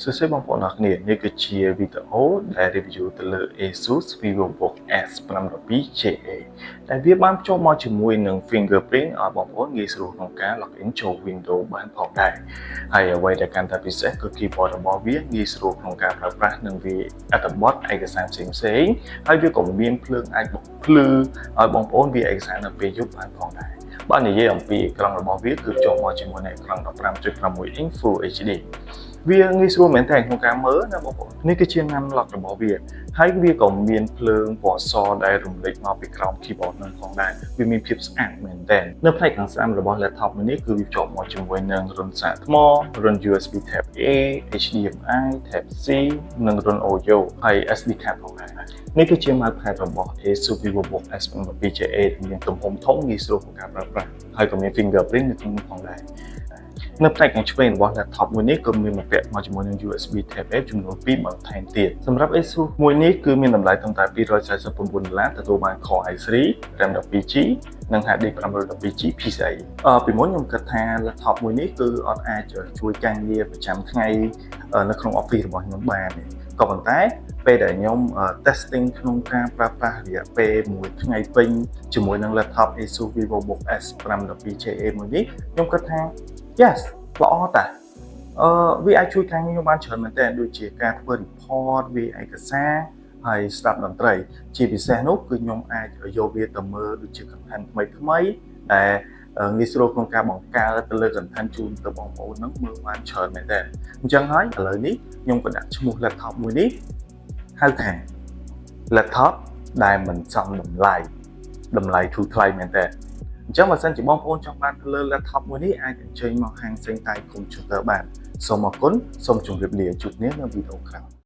សួស្តីបងប្អូនអរគ្នានេះគឺជាវីដេអូដែល review ទៅលើ ASUS VivoBook S512JA ដែលវាបានភ្ជាប់មកជាមួយនឹង fingerprint ឲ្យបងប្អូនងាយស្រួលក្នុងការ login ចូល Windows បានផងដែរហើយអ្វីដែលកាន់តែពិសេសគឺ keyboard របស់វាងាយស្រួលក្នុងការប្រើប្រាស់និងវាអត្ថបទឯកសារផ្សេងៗហើយវាក៏មានភ្លើងអាចភ្លឺឲ្យបងប្អូនវាឯកសារនៅពេលយប់បានផងដែរបើនិយាយអំពីអេក្រង់របស់វាគឺភ្ជាប់មកជាមួយនឹងអេក្រង់ 15.6 inch Full HD វាងាយស្រួលមែនតើក្នុងការមើលណាបងប្អូននេះគឺជា Numlock របស់វាហើយវាក៏មានភ្លើងពណ៌សដែលរំលេចមកពីក្រោម keyboard នឹងផងដែរវាមានភាពស្អាតមែនតើនៅផ្នែកខាងស្ដាំរបស់ laptop នេះគឺវាភ្ជាប់មកជាមួយនឹងរុនសាកថ្មរុន USB Type A HDMI Type C និងរុន audio ហើយ SD card ផងដែរនេះគឺជា mousepad របស់ ASUS VivoBook S512JA ដែលមានទំហំធំងាយស្រួលក្នុងការប្រើប្រាស់ហើយក៏មាន fingerprint នៅក្នុងនោះផងដែរនៅផ្នែកខាងឆ្វេងរបស់ laptop មួយនេះក៏មានមកពាក់មកជាមួយនឹង USB Type A ចំនួន2បន្ថែមទៀតសម្រាប់ ASUS មួយនេះគឺមានតម្លៃត្រឹមតែ$249ទទួលបាន Core i3 RAM 12GB និង HD 512GB PCIe ពីមុនខ្ញុំគិតថា laptop មួយនេះគឺអត់អាចជួយការងារប្រចាំថ្ងៃនៅក្នុង Office របស់ខ្ញុំបានទេក៏ប៉ុន្តែពេលដែលខ្ញុំ testing ក្នុងការប្រើប្រាស់រយៈពេលមួយថ្ងៃពេញជាមួយនឹង laptop ASUS VivoBook S512JA មួយនេះខ្ញុំគិតថា yes ល្អតាវាអាចជួយការងារខ្ញុំបានច្រើនមែនទែនដូចជាការធ្វើ report វាឯកសារហើយស្ដាប់តន្ត្រីជាពិសេសនោះគឺខ្ញុំអាចយកវាទៅមើលដូចជា content ថ្មីៗដែលងាយស្រួលក្នុងការបង្កើតទៅលើ content ជូនទៅបងប្អូនហ្នឹងមើលបានច្រើនមែនទែនអញ្ចឹងហើយឥឡូវនេះខ្ញុំក៏ដាក់ឈ្មោះ laptop មួយនេះហៅថា laptop ដែលមិនចំតម្លៃធូរថ្លៃមែនទែនអញ្ចឹងបើសិនជាបងប្អូនចង់បានទៅលើ laptop មួយនេះអាចអញ្ជើញមកហាងសេងតៃ Computer បានសូមអរគុណសូមជម្រាបលាជួបគ្នានៅវីដេអូក្រោយ